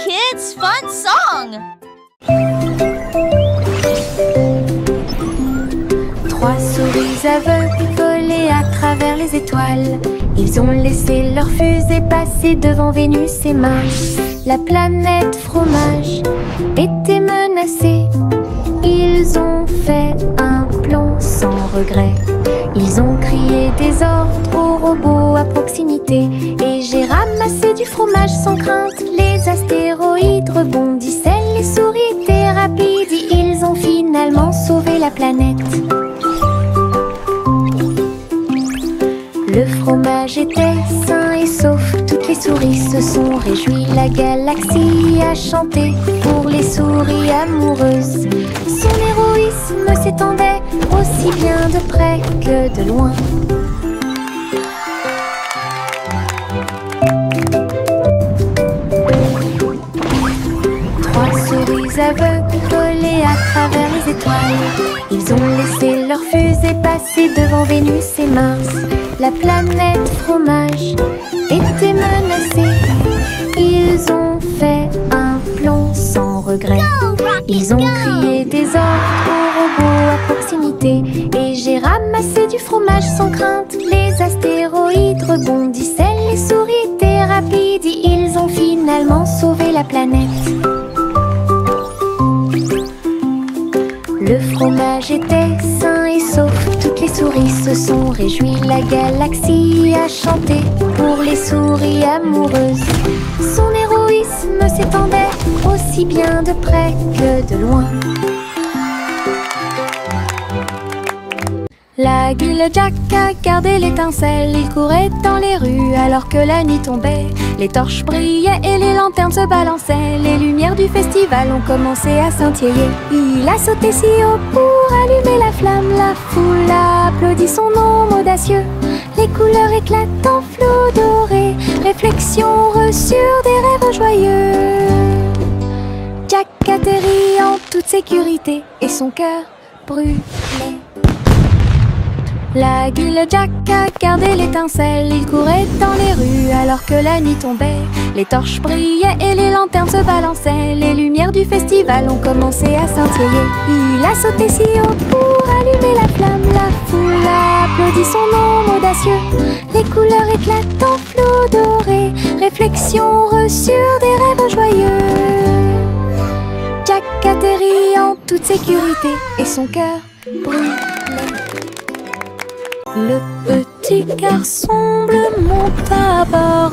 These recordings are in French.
kids' fun song. Trois souris aveugles volaient à travers les étoiles. Ils ont laissé leur fusée passer devant Vénus et Mars. La planète fromage était menacée. Ils ont fait un plan sans regret. Ils ont crié des ordres aux robots à proximité. Et j'ai ramassé du fromage sans crainte. Les astéroïdes rebondissaient, les souris étaient rapides. Et ils ont finalement sauvé la planète. Le fromage était sain et sauf. Toutes les souris se sont réjouies. La galaxie a chanté pour les souris amoureuses. Son héroïsme s'étendait aussi bien de près que de loin. Trois souris aveugles volaient à travers les étoiles. Ils ont laissé leur fusée passer devant Vénus et Mars. La planète fromage était menacée. Ils ont fait un plan sans regret. Ils ont crié des ordres aux robots à proximité. Et j'ai ramassé du fromage sans crainte. Les astéroïdes rebondissaient, les souris étaient rapides. Et ils ont finalement sauvé la planète. Le fromage était sain et sauf. Toutes les souris se sont réjouies. La galaxie a chanté pour les souris amoureuses. Son héroïsme s'étendait aussi bien de près que de loin. La guille Jack a gardé l'étincelle. Il courait dans les rues alors que la nuit tombait. Les torches brillaient et les lanternes se balançaient. Les lumières du festival ont commencé à scintiller. Il a sauté si haut pour allumer la flamme. La foule a applaudi son nom audacieux. Les couleurs éclatent en flot doré. Réflexion reçue des rêves joyeux. Jack atterrit en toute sécurité et son cœur brûlait. La guille Jack a gardé l'étincelle. Il courait dans les rues alors que la nuit tombait. Les torches brillaient et les lanternes se balançaient. Les lumières du festival ont commencé à scintiller. Il a sauté si haut pour allumer la flamme. La foule a applaudi son nom audacieux. Les couleurs éclatent en flot doré. Réflexion reçue des rêves joyeux. Jack atterrit en toute sécurité et son cœur brûlait. Le petit garçon bleu monte à bord.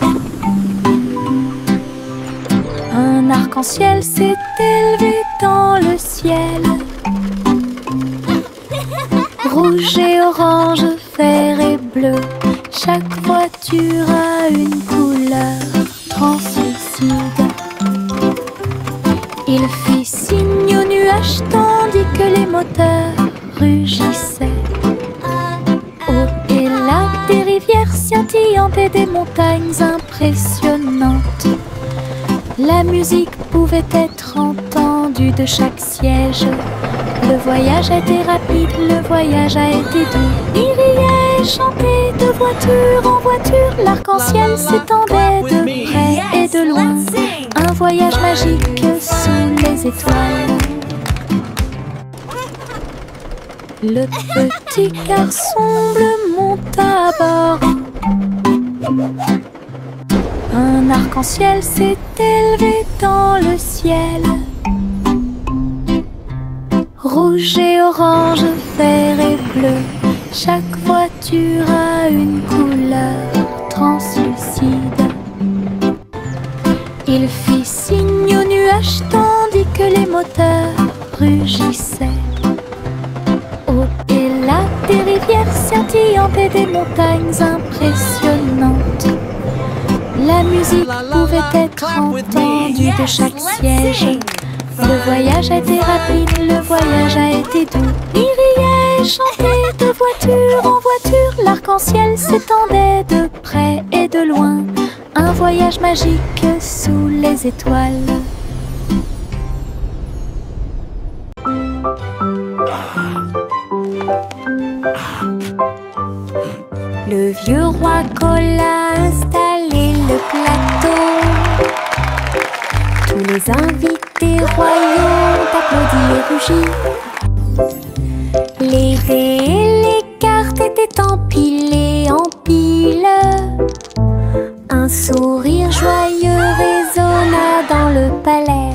Un arc-en-ciel s'est élevé dans le ciel. Rouge et orange, vert et bleu. Chaque voiture a une couleur translucide. Il fit signe aux nuages tandis que les moteurs rugissaient. Des rivières scintillantes et des montagnes impressionnantes. La musique pouvait être entendue de chaque siège. Le voyage a été rapide, le voyage a été doux. Il riait et chantait de voiture en voiture. L'arc-en-ciel s'étendait de près et de loin. Un voyage magique sous les étoiles. Le petit garçon bleu monte à bord. Un arc-en-ciel s'est élevé dans le ciel. Rouge et orange, vert et bleu. Chaque voiture a une couleur translucide. Il fit signe aux nuages tandis que les moteurs rugissaient. Des rivières scintillantes et des montagnes impressionnantes. La musique pouvait être entendue de chaque siège. Le voyage a été rapide, le voyage a été doux. Il riait et chantait de voiture en voiture. L'arc-en-ciel s'étendait de près et de loin. Un voyage magique sous les étoiles. Le vieux roi Cole a installé le plateau. Tous les invités royaux applaudis et rugis. Les dés et les cartes étaient empilés en piles. Un sourire joyeux résonna dans le palais.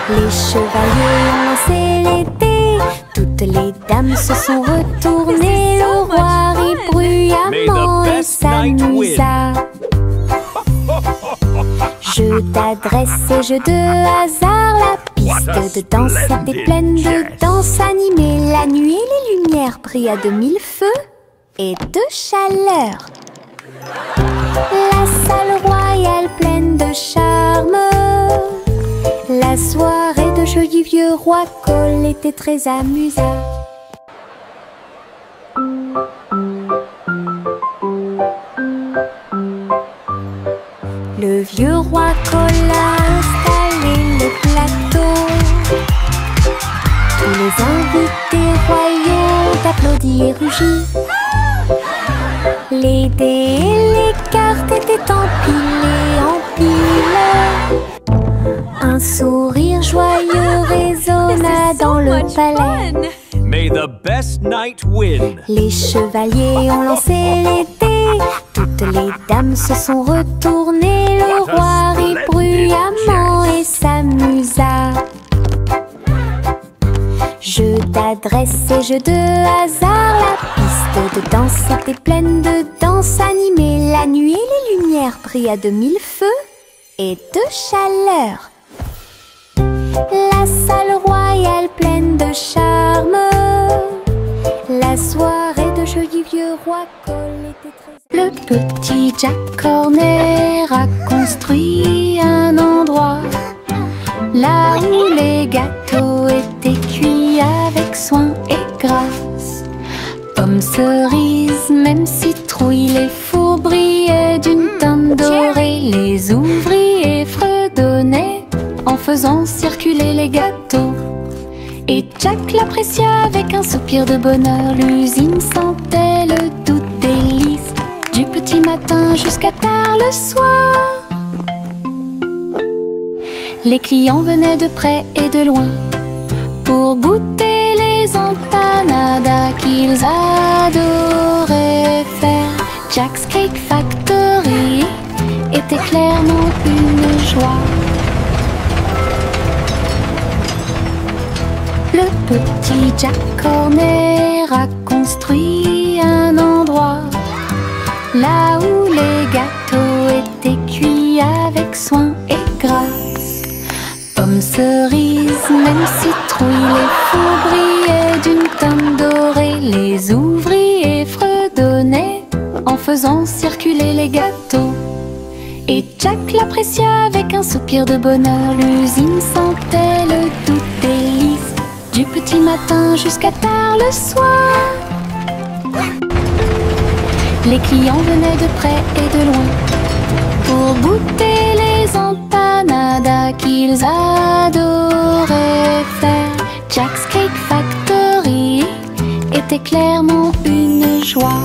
Les chevaliers ont lancé les dés, toutes les dames se sont retournées. Le roi rit bruyamment et s'amusa. Jeu d'adresse et jeu de hasard, la piste de danse était pleine de danse animée. La nuit, les lumières brillaient à de mille feux et de chaleur. La salle royale pleine de charme. La soirée de jeu du vieux roi Cole était très amusante. Le vieux roi Cole a installé le plateau. Tous les invités royaux applaudis et rugis. Les dés et les cartes étaient empilés en piles. Un sourire joyeux résonna dans le palais. May the best knight win. Les chevaliers ont lancé les dés, toutes les dames se sont retournées. Le roi rit bruyamment et s'amusa. Jeu d'adresse et jeu de hasard, la piste de danse était pleine de danse animée. La nuit, les lumières brillaient à de mille feux et de chaleur. La salle royale pleine de charme. La soirée de jeu du vieux roi Cole était très... Le petit Jack Horner a construit un endroit là où les gâteaux étaient cuits avec soin et grâce. Pommes, cerises, même citrouilles, les fours brillaient d'une teinte dorée. Les ouvriers fredonnaient en faisant circuler les gâteaux. Et Jack l'apprécia avec un soupir de bonheur. L'usine sentait le doux délice du petit matin jusqu'à tard le soir. Les clients venaient de près et de loin pour goûter les empanadas qu'ils adoraient faire. Jack's Cake Factory était clairement une joie. Le petit Jack Horner a construit un endroit là où les gâteaux étaient cuits avec soin et grâce. Pommes, cerises, même citrouilles, les fours brillaient d'une teinte dorée. Les ouvriers fredonnaient en faisant circuler les gâteaux. Et Jack l'apprécia avec un soupir de bonheur. L'usine sentait le doux délice du petit matin jusqu'à tard le soir. Les clients venaient de près et de loin pour goûter les empanadas qu'ils adoraient faire. Jack's Cake Factory était clairement une joie.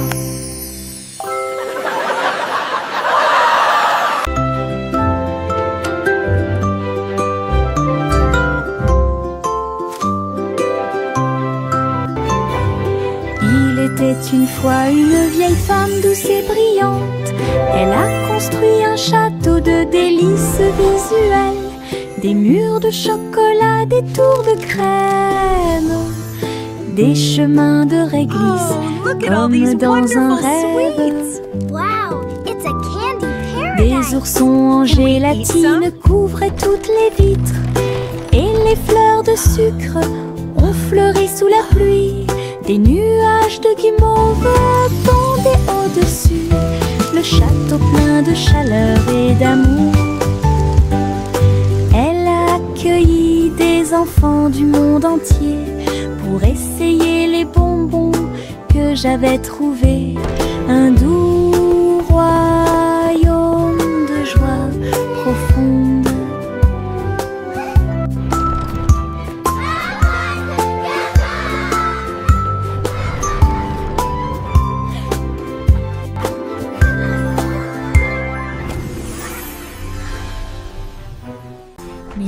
C'était une fois une vieille femme douce et brillante. Elle a construit un château de délices visuelles, des murs de chocolat, des tours de crème, des chemins de réglisse comme dans un rêve. Des oursons en gélatine couvraient toutes les vitres, et les fleurs de sucre ont fleuri sous la pluie. Des nuages de guimauve pendaient au-dessus, le château plein de chaleur et d'amour. Elle a accueilli des enfants du monde entier pour essayer les bonbons que j'avais trouvés. Un doux royaume de joie profonde.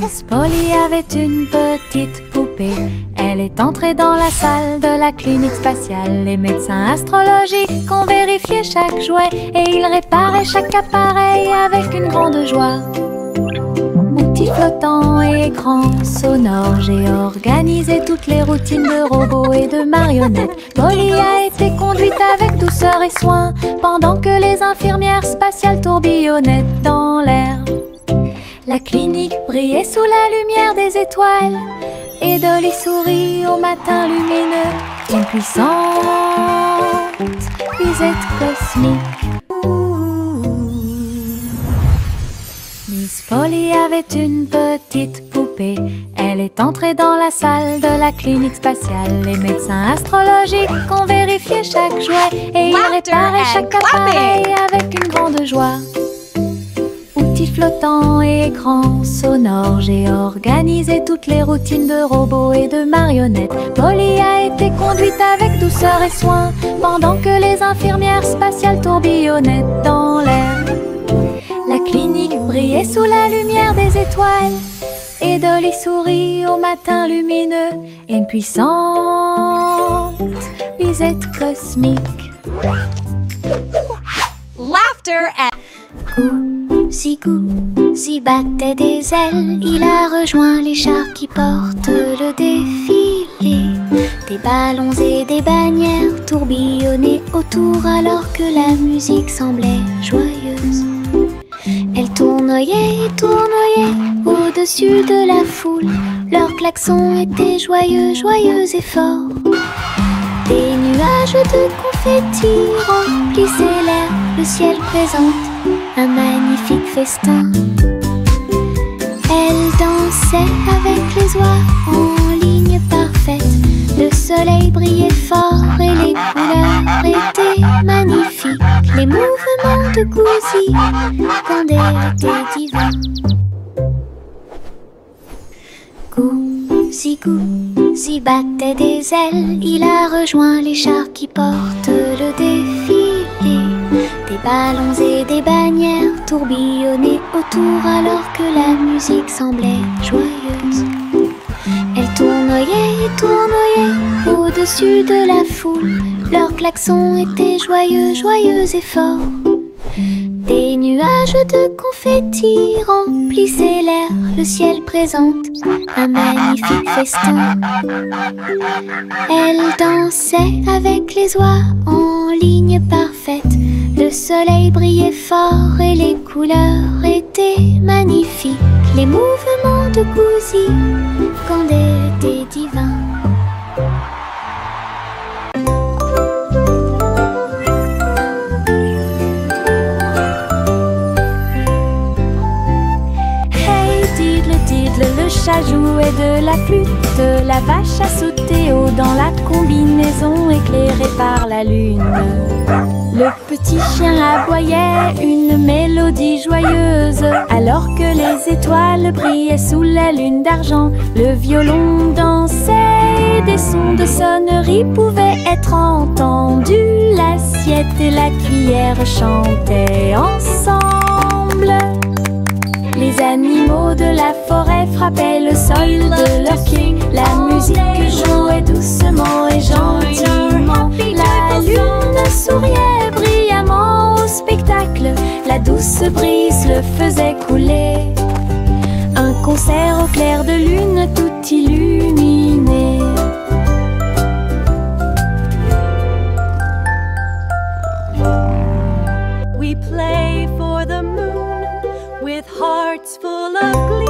Miss Polly avait une petite poupée. Elle est entrée dans la salle de la clinique spatiale. Les médecins astrologiques ont vérifié chaque jouet et ils réparaient chaque appareil avec une grande joie. Outils flottants et écrans sonores, j'ai organisé toutes les routines de robots et de marionnettes. Polly a été conduite avec douceur et soin pendant que les infirmières spatiales tourbillonnaient dans l'air. La clinique brillait sous la lumière des étoiles et Dolly sourit au matin lumineux. Une puissante visite cosmique. Miss Polly avait une petite poupée. Elle est entrée dans la salle de la clinique spatiale. Les médecins astrologiques ont vérifié chaque jouet et ils réparaient chaque appareil avec une grande joie. Outils flottants et écrans sonores, j'ai organisé toutes les routines de robots et de marionnettes. Polly a été conduite avec douceur et soin pendant que les infirmières spatiales tourbillonnaient dans l'air. La clinique brillait sous la lumière des étoiles et Dolly sourit au matin lumineux. Une puissante visite cosmique. Laughter and Gousi battait des ailes. Il a rejoint les chars qui portent le défilé. Des ballons et des bannières tourbillonnaient autour alors que la musique semblait joyeuse. Elle tournoyait et tournoyait au-dessus de la foule. Leurs klaxons étaient joyeux, joyeux et forts. Des nuages de confettis remplissaient l'air. Le ciel présente un magnifique festin. Elle dansait avec les oies en ligne parfaite. Le soleil brillait fort et les couleurs étaient magnifiques. Les mouvements de Gousi quand elle était divin. Gousi battait des ailes. Il a rejoint les chars qui portent le défilé. Des ballons et des bannières tourbillonnaient autour alors que la musique semblait joyeuse. Elle tournoyait et tournoyait au-dessus de la foule. Leurs klaxons étaient joyeux, joyeux et forts. Des nuages de confettis remplissaient l'air. Le ciel présente un magnifique festin. Elle dansait avec les oies en ligne parfaite. Le soleil brillait fort et les couleurs étaient magnifiques. Les mouvements de Gousi quand elle était divin. Le chat jouait de la flûte, la vache a sauté haut dans la combinaison éclairée par la lune. Le petit chien aboyait une mélodie joyeuse alors que les étoiles brillaient sous la lune d'argent. Le violon dansait, des sons de sonnerie pouvaient être entendus. L'assiette et la cuillère chantaient ensemble. Les animaux de la forêt frappaient le sol de leurs pieds. La musique jouait doucement et gentiment. La lune souriait brillamment au spectacle. La douce brise le faisait couler. Un concert au clair de lune tout illuminé. We play for the moon with hearts full of glee.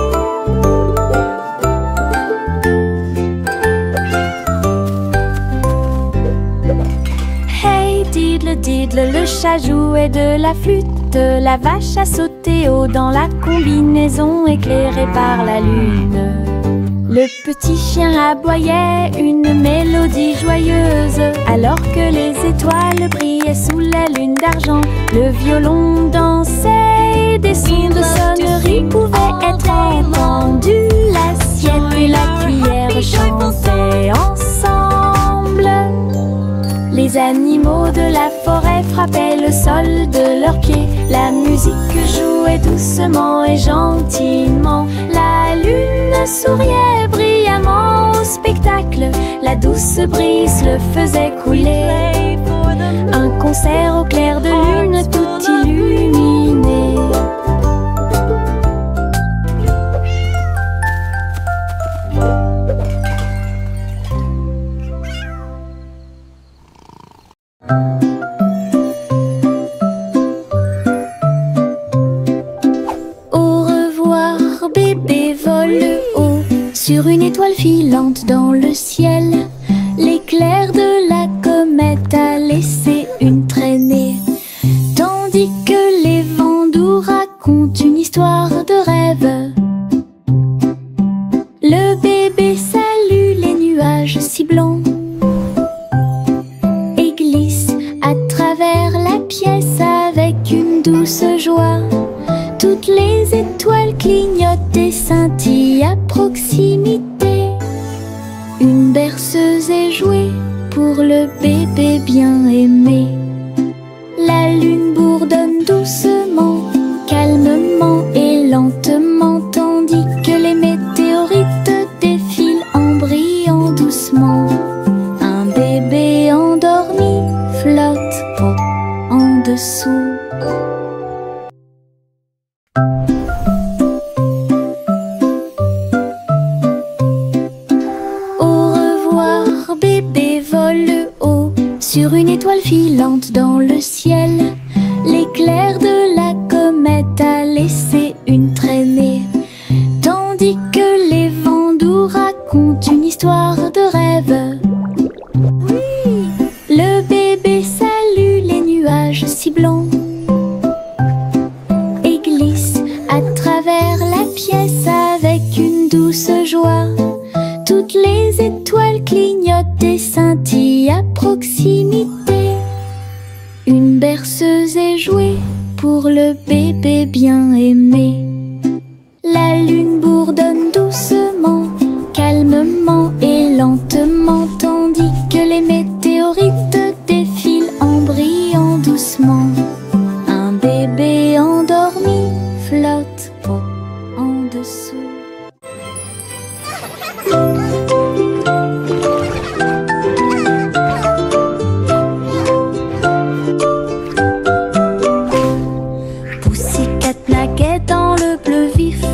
Hey diddle diddle, le chat jouait de la flûte. La vache a sauté haut dans la combinaison éclairée par la lune. Le petit chien aboyait une mélodie joyeuse alors que les étoiles brillaient sous la lune d'argent. Le violon dansait, des sons de sonnerie pouvaient être entendus. L'assiette et la cuillère chantaient ensemble. Les animaux de la forêt frappaient le sol de leurs pieds. La musique jouait doucement doucement et gentiment. La lune souriait brillamment au spectacle. La douce brise le faisait couler. Un concert au clair de lune tout illuminé. Au revoir, bébé vole haut sur une étoile filante dans le ciel. L'éclair de la comète a laissé une traînée, tandis que les vents doux racontent une histoire de rêve. Le bébé salue les nuages si blancs et glisse à travers la pièce avec une douce joie. Toutes les étoiles clignotent et scintillent à proximité. Une berceuse est jouée pour le bébé bien aimé. La lune bourdonne doucement, calmement et lentement, tandis que les météorites défilent en brillant doucement. Un bébé endormi flotte en dessous. Bébé vole haut sur une étoile filante dans le ciel. L'éclair de la comète a laissé une traînée, tandis que les vents doux racontent une histoire de rêve. Le bébé salue les nuages si blancs et glisse à travers la pièce avec une douce joie. Toutes les étoiles clignotent et scintillent à proximité. Une berceuse est jouée pour le bébé bien aimé. La lune bourdonne doucement, calmement et lentement, tandis que les météorites défilent en brillant doucement. Un bébé endormi flotte en dessous. Pussycat naguait dans le bleu vif.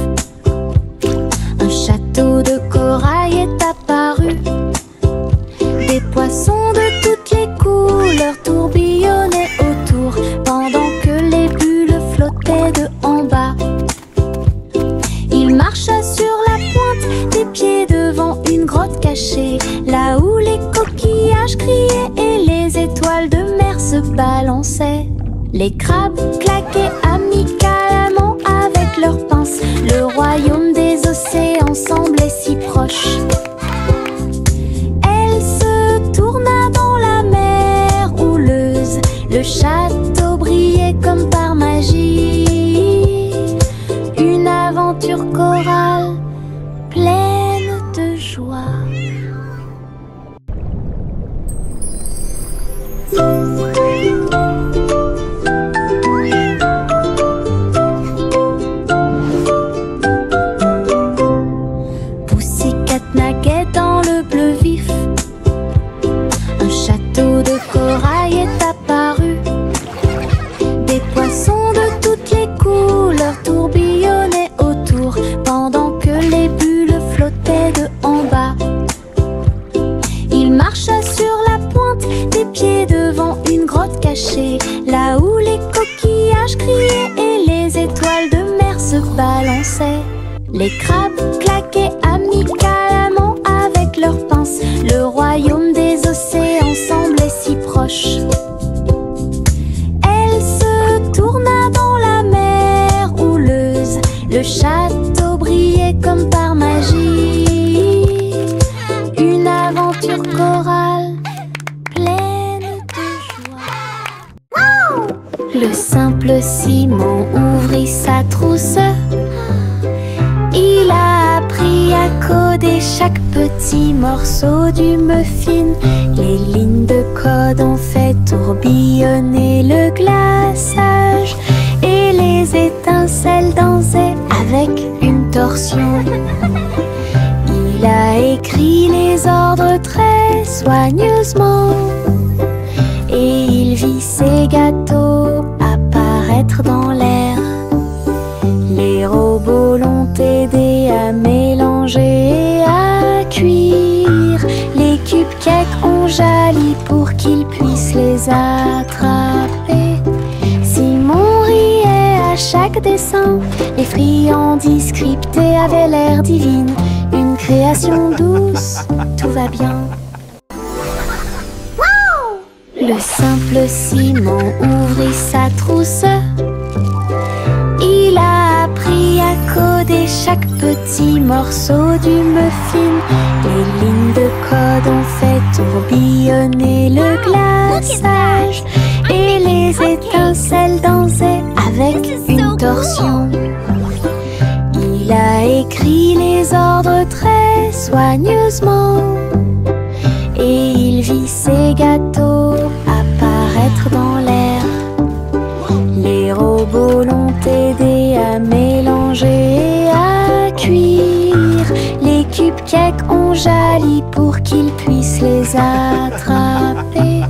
Un château de corail est apparu. Des poissons de toutes les couleurs tourbillonnaient autour, pendant que les bulles flottaient de en bas. Il marcha sur la pointe des pieds devant une grotte cachée, là où les coquillages criaient et les étoiles de mer se balançaient. Les crabes claquaient amicalement avec leurs pinces. Le royaume des océans semblait si proche. Elle se tourna dans la mer houleuse. Le château brillait comme par magie. Une aventure chorale pleine de joie. Pussycat naguait dans le bleu vif. Un château de corail est apparu. Des poissons de toutes les couleurs tourbillonnaient autour, pendant que les bulles flottaient de en bas. Il marcha sur la pointe des pieds devant une grotte cachée, là où les coquillages criaient et les étoiles de mer se balançaient. Les crabes claquaient amicalement avec leurs pinces. Le royaume des océans semblait si proche. Elle se tourna dans la mer houleuse. Le château brillait comme par magie. Une aventure chorale pleine de joie. Le simple Simon ouvrit sa trousse. Il a appris à coder chaque petit morceau du muffin. Les lignes de code ont fait tourbillonner le glaçage et les étincelles dans les ordres très soigneusement. Et il vit ses gâteaux apparaître dans l'air. Les robots l'ont aidé à mélanger et à cuire. Les cupcakes ont jali pour qu'ils puissent les attraper. Simon riait à chaque dessin. Les friandises scriptées avaient l'air divine. Une création douce, tout va bien. Le simple Simon ouvrit sa trousse. Il a appris à coder chaque petit morceau du muffin. Les lignes de code ont fait tourbillonner le glaçage. Et les étincelles dansaient avec une torsion. Il a écrit les ordres très soigneusement. Et il vit ses gâteaux apparaître dans l'air. Les robots l'ont aidé à mélanger et à cuire. Les cupcakes ont jali pour qu'ils puissent les attraper.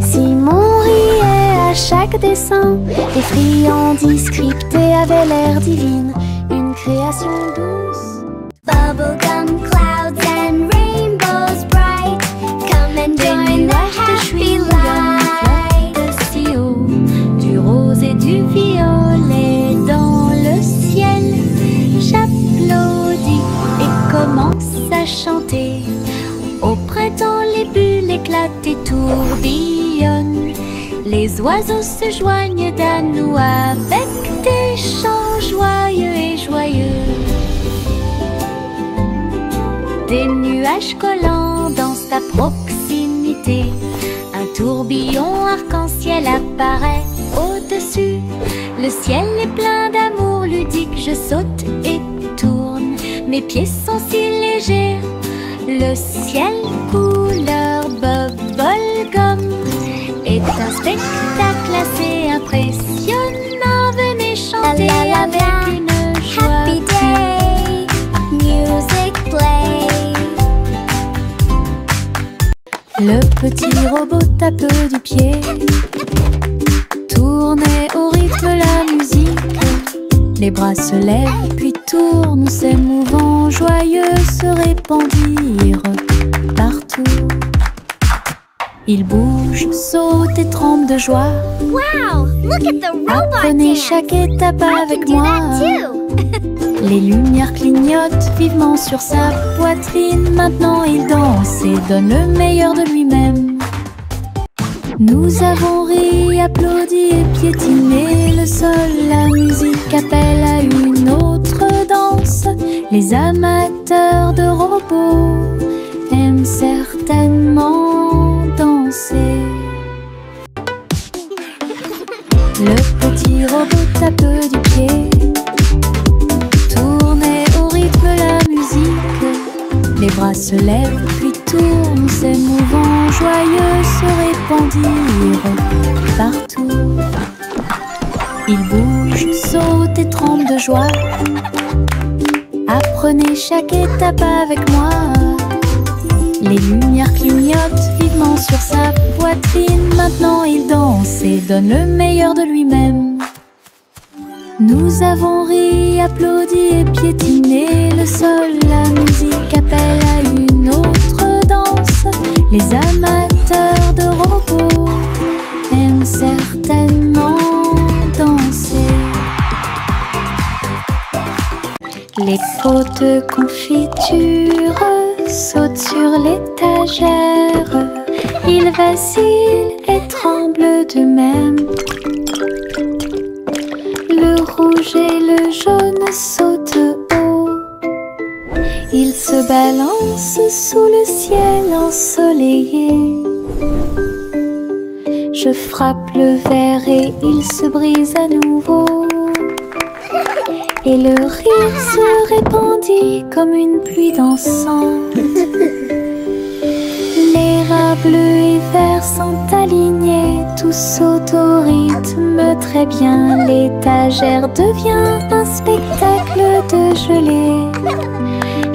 Simon riait à chaque dessin. Les friandises scriptées avaient l'air divine. Une création douce. Bubblegum clouds and rainbows bright. Come and join the happy light. Si haut, du rose et du violet dans le ciel. J'applaudis et commence à chanter. Au printemps, les bulles éclatent et tourbillonnent. Les oiseaux se joignent à nous avec des chants joyeux et joyeux. Des nuages collants dans sa proximité. Un tourbillon arc-en-ciel apparaît au-dessus. Le ciel est plein d'amour ludique. Je saute et tourne. Mes pieds sont si légers. Le ciel couleur bubblegum est un spectacle assez impressionnant. Venez chanter avec une joie. Happy day, music play. Le petit robot tape du pied, tournait au rythme la musique. Les bras se lèvent puis tournent, s'émouvant, joyeux se répandirent partout. Il bouge, saute et tremble de joie. Wow, look at the robot Apprenez dance. chaque étape avec Do moi. that too. Les lumières clignotent vivement sur sa poitrine. Maintenant il danse et donne le meilleur de lui-même. Nous avons ri, applaudi et piétiné le sol. La musique appelle à une autre danse. Les amateurs de robots aiment certainement danser. Le petit robot tape du pied, tournait au rythme la musique. Les bras se lèvent puis tournent, s'émouvant, joyeux se répandirent partout. Il bouge, saute et tremble de joie. Apprenez chaque étape avec moi. Les lumières clignotent vivement sur sa poitrine. Maintenant il danse et donne le meilleur de lui-même. Nous avons ri, applaudi et piétiné le sol. La musique appelle à une autre danse. Les amateurs de robots aiment certainement danser. Les pots de confiture sautent sur l'étagère. Ils vacillent et tremblent d'eux-mêmes. Le rouge et le jaune sautent haut. Ils se balancent sous le ciel ensoleillé. Je frappe le verre et il se brise à nouveau. Et le rire se répandit comme une pluie d'encens. Les rats bleus et verts sont alignés, tous sautent au rythme très bien. L'étagère devient un spectacle de gelée.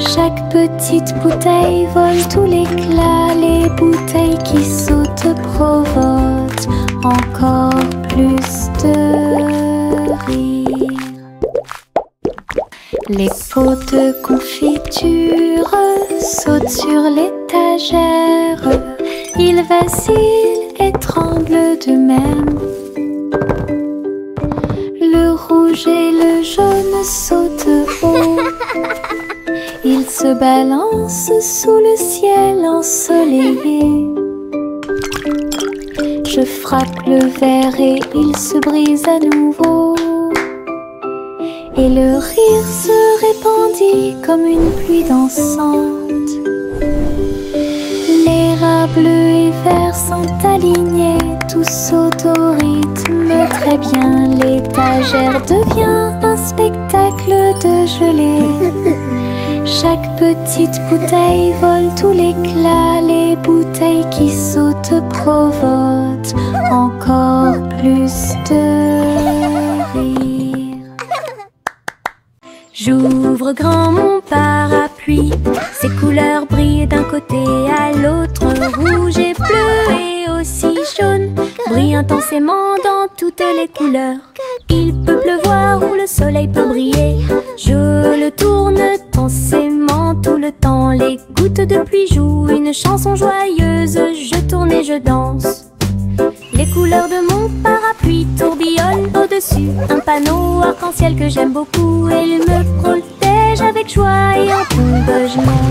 Chaque petite bouteille vole tout l'éclat. Les bouteilles qui sautent provoquent encore plus de rire. Les pots de confiture sautent sur l'étagère. Ils vacillent et tremblent d'eux-mêmes. Le rouge et le jaune sautent haut. Ils se balancent sous le ciel ensoleillé. Je frappe le verre et il se brise à nouveau. Et le rire se répandit comme une pluie dansante. Les rats bleus et verts sont alignés, tous sautent au rythme très bien. L'étagère devient un spectacle de gelée. Chaque petite bouteille vole tout l'éclat. Les bouteilles qui sautent provoquent encore plus de rire. J'ouvre grand mon parapluie, ses couleurs brillent d'un côté à l'autre. Rouge et bleu et aussi jaune brillent intensément dans toutes les couleurs. Il peut pleuvoir ou le soleil peut briller. Je le tourne intensément tout le temps. Les gouttes de pluie jouent une chanson joyeuse. Je tourne et je danse. Les couleurs de mon parapluie tourbillonnent au-dessus. Un panneau arc-en-ciel que j'aime beaucoup. Et il me protège avec joie et encouragement.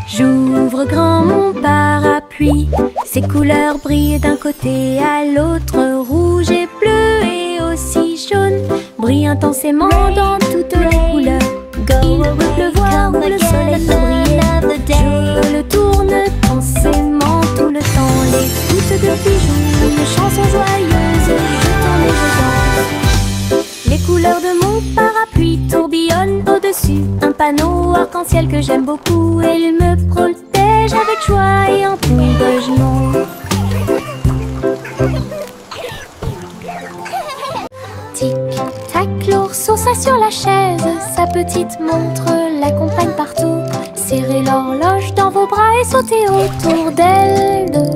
J'ouvre grand mon parapluie, ses couleurs brillent d'un côté à l'autre. Rouge et bleu et aussi jaune brillent intensément dans toutes les couleurs. Il peut pleuvoir ou le soleil peut briller. Je le tourne intensément tout le temps. Les gouttes de pluie jouent une chanson joyeuse. Je tourne et je danse. Les couleurs de mon parapluie tourbillonnent au-dessus. Un panneau arc-en-ciel que j'aime beaucoup. Et il me protège avec joie et encouragement. Tic-tac, l'ours sur la chaise. Sa petite montre l'accompagne partout. Serrez l'horloge dans vos bras et sautez autour d'elle deux.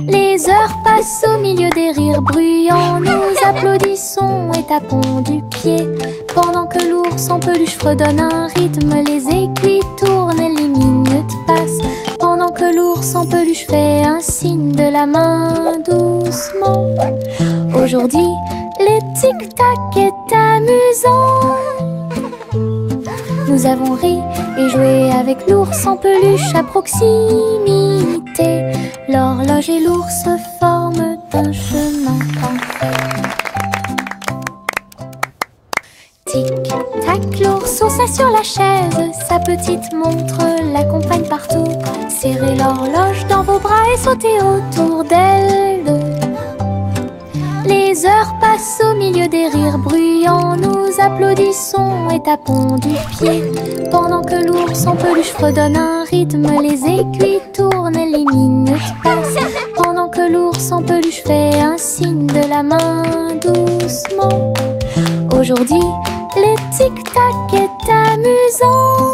Les heures passent au milieu des rires bruyants. Nous applaudissons et tapons du pied. Pendant que l'ours en peluche fredonne un rythme, les aiguilles tournent et les minutes passent. Pendant que l'ours en peluche fait un signe de la main doucement. Aujourd'hui, le tic-tac est amusant. Nous avons ri et joué avec l'ours en peluche à proximité. L'horloge et l'ours forment un chemin parfait. Tic-tac, l'ours sur la chaise. Sa petite montre l'accompagne partout. Serrez l'horloge dans vos bras et sautez autour d'elle deux. Les heures passent au milieu des rires bruyants. Nous applaudissons et tapons du pied. Pendant que l'ours en peluche fredonne un rythme, les aiguilles tournent et les minutes passent. Pendant que l'ours en peluche fait un signe de la main doucement. Aujourd'hui, le tic-tac est amusant.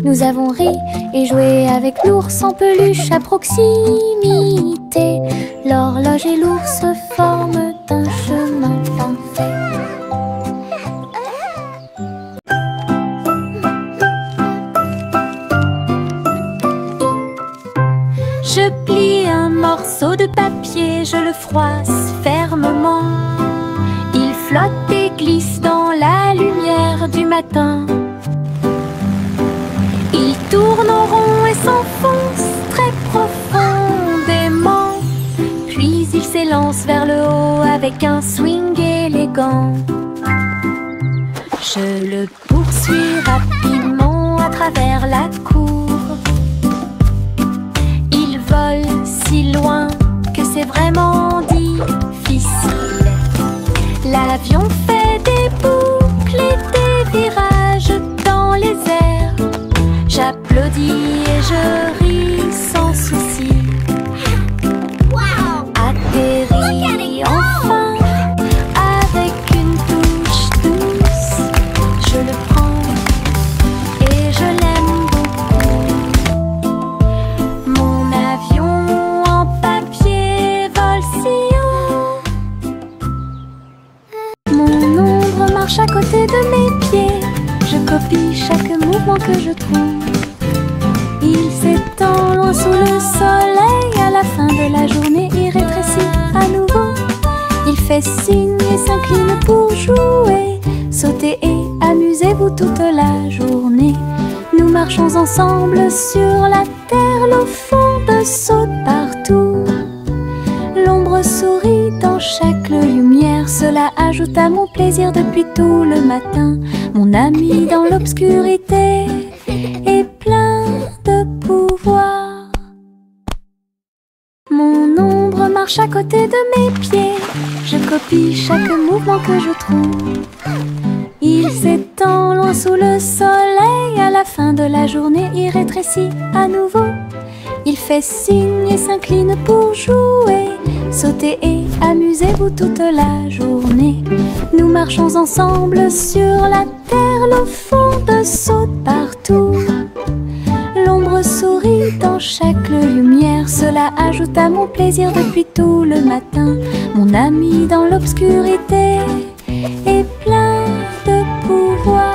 Nous avons ri et joué avec l'ours en peluche à proximité. L'horloge et l'ours forment un chemin parfait. Je plie un morceau de papier, je le froisse fermement. Il flotte et glisse dans la lumière du matin. Il tourne en rond et s'enfonce très profondément. Puis il s'élance vers le haut avec un swing élégant. Je le poursuis rapidement à travers la cour. Il vole si loin que c'est vraiment difficile. L'avion fait des boucles et des virages dans les airs. J'applaudis et je ris sans souci. Atterri enfin à que la journée y rétrécit à nouveau. Il fait signe et s'incline pour jouer. Sautez et amusez-vous toute la journée. Nous marchons ensemble sur la terre, l'eau fonde saute partout. L'ombre sourit dans chaque lumière, cela ajoute à mon plaisir depuis tout le matin. Mon ami dans l'obscurité est plein de pouvoir. Mon ombre marche à côté de mes pieds, je copie chaque mouvement que je trouve. Il s'étend loin sous le soleil, à la fin de la journée il rétrécit à nouveau. Il fait signe et s'incline pour jouer. Sautez et amusez-vous toute la journée. Nous marchons ensemble sur la terre, l'eau fonde saute partout. L'ombre sourit dans chaque lumière, cela ajoute à mon plaisir depuis tout le matin. Mon ami dans l'obscurité est plein de pouvoir.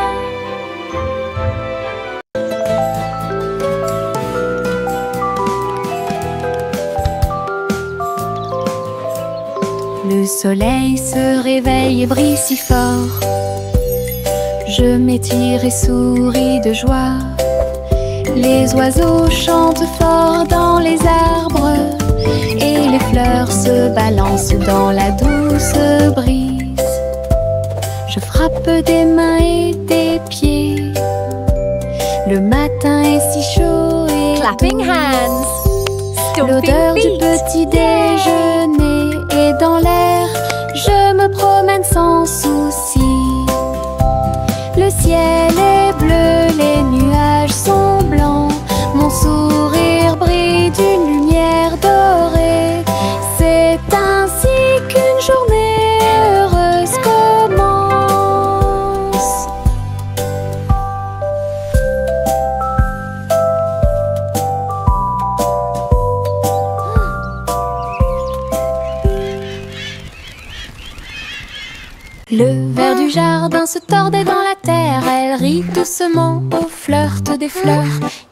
Le soleil se réveille et brille si fort. Je m'étire et souris de joie. Les oiseaux chantent fort dans les arbres et les fleurs se balancent dans la douce brise. Je frappe des mains et des pieds. Le matin est si chaud et Clapping hands. l'odeur du Stomping feet. petit déjeuner est dans l'air. Je me promène sans souci. Le ciel est bleu, les nuages sont blancs. Mon sourire brille d'une lumière dorée. C'est ainsi qu'une journée heureuse commence. Le ver du jardin se tordait dans la terre. Elle rit doucement au flirt des fleurs.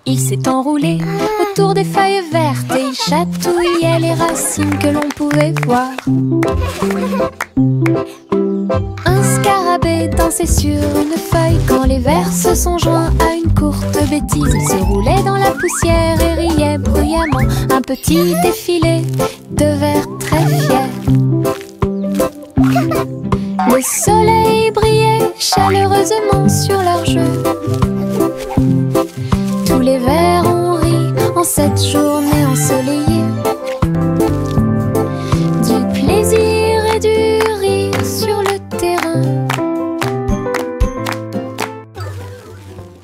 Il s'est enroulé autour des feuilles vertes et il chatouillait les racines que l'on pouvait voir. Un scarabée dansait sur une feuille quand les vers se sont joints à une courte bêtise. Il se roulait dans la poussière et riait bruyamment. Un petit défilé de vers très fiers. Le soleil brillait chaleureusement sur leur jeu. Tous les vers ont ri en cette journée ensoleillée. Du plaisir et du rire sur le terrain.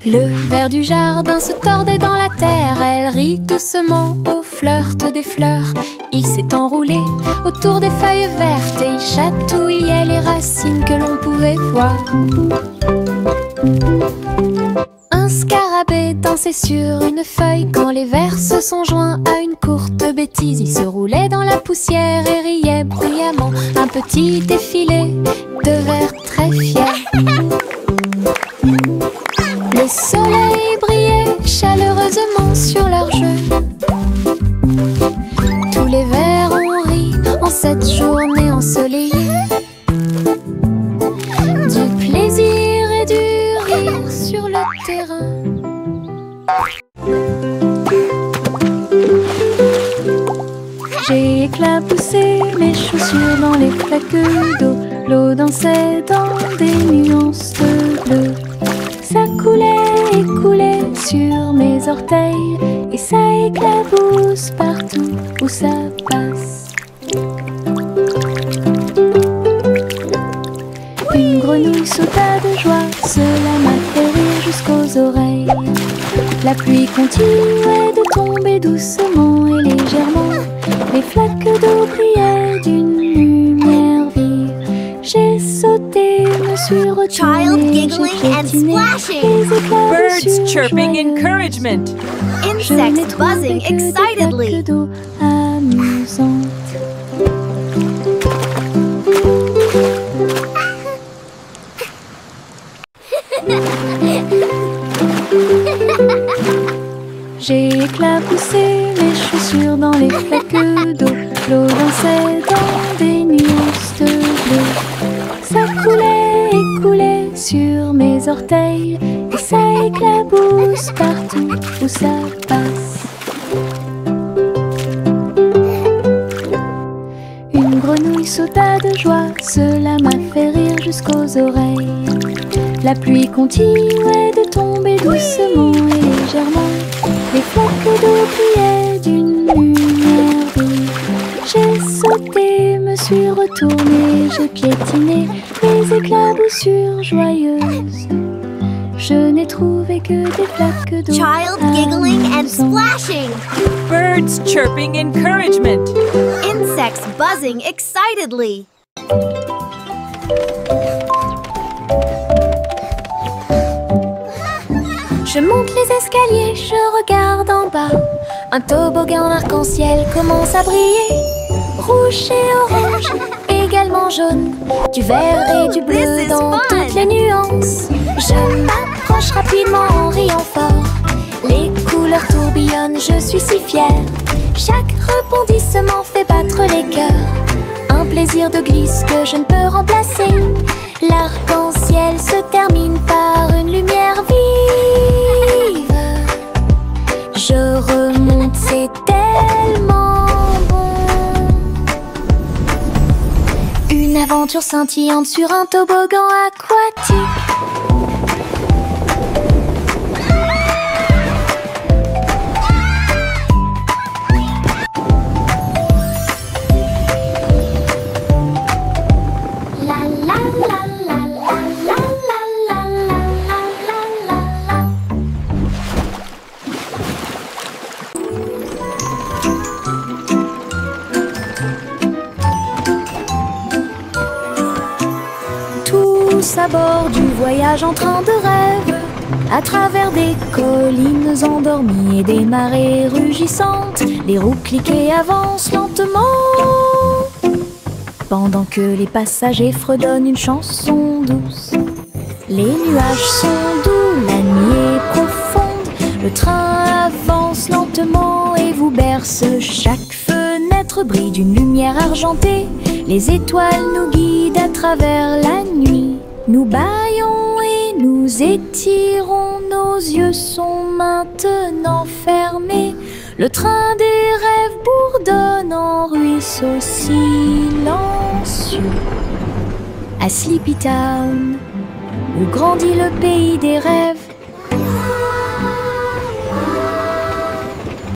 Le ver du jardin se tordait dans la terre. Elle rit doucement au flirt des fleurs. Il s'est enroulé autour des feuilles vertes et il chatouillait les racines que l'on pouvait voir. Un scarabée dansait sur une feuille quand les vers se sont joints à une courte bêtise. Il se roulait dans la poussière et riait bruyamment. Un petit défilé de vers très fiers. Le soleil brillait chaleureusement sur leur jeu. Tous les vers ont ri en cette journée ensoleillée. Du plaisir et du rire sur le terrain. J'ai éclaboussé mes chaussures dans les flaques d'eau. L'eau dansait dans des nuances de bleu. Ça coulait et coulait sur mes orteils et ça éclabousse partout où ça passe. Une grenouille sauta de joie, cela m'a fait rire jusqu'aux oreilles. La pluie continuait de tomber doucement et légèrement. Les flaques d'eau brillaient d'une lumière vive. J'ai sauté, me suis Child retournée, j'ai giggling and piétiné splashing. les éclats de Birds sueur chirping joyeux. encouragement. Je n'ai Insects trouvé buzzing que des excitedly. flaques d'eau amusantes. J'ai éclaboussé mes chaussures dans les flaques d'eau. orteils et ça éclabousse partout où ça passe. Une grenouille sauta de joie, cela m'a fait rire jusqu'aux oreilles. La pluie continuait de tomber doucement et légèrement. Les flaques d'eau brillaient d'une lumière vive. J'ai sauté, me suis retournée, j'ai piétiné les éclaboussures joyeuses. Je n'ai trouvé que des flaques d'eau. Child giggling and splashing. Birds chirping encouragement. Insects buzzing excitedly. Je monte les escaliers, je regarde en bas. Un toboggan arc-en-ciel commence à briller. Rouge et orange, également jaune. Du vert et du bleu This is dans fun. toutes les nuances. Je m'approche rapidement en riant fort. Les couleurs tourbillonnent, je suis si fière. Chaque rebondissement fait battre les cœurs. Un plaisir de glisse que je ne peux remplacer. L'arc-en-ciel se termine par une lumière vive. Je remonte, c'est tellement bon. Une aventure scintillante sur un toboggan aquatique. À bord du voyage en train de rêve, à travers des collines endormies et des marées rugissantes, les roues cliquent et avancent lentement, pendant que les passagers fredonnent une chanson douce. Les nuages sont doux, la nuit est profonde, le train avance lentement et vous berce. Chaque fenêtre brille d'une lumière argentée, les étoiles nous guident à travers la nuit. Nous bâillons et nous étirons, nos yeux sont maintenant fermés. Le train des rêves bourdonne en ruisseau silencieux. À Sleepy Town, où grandit le pays des rêves,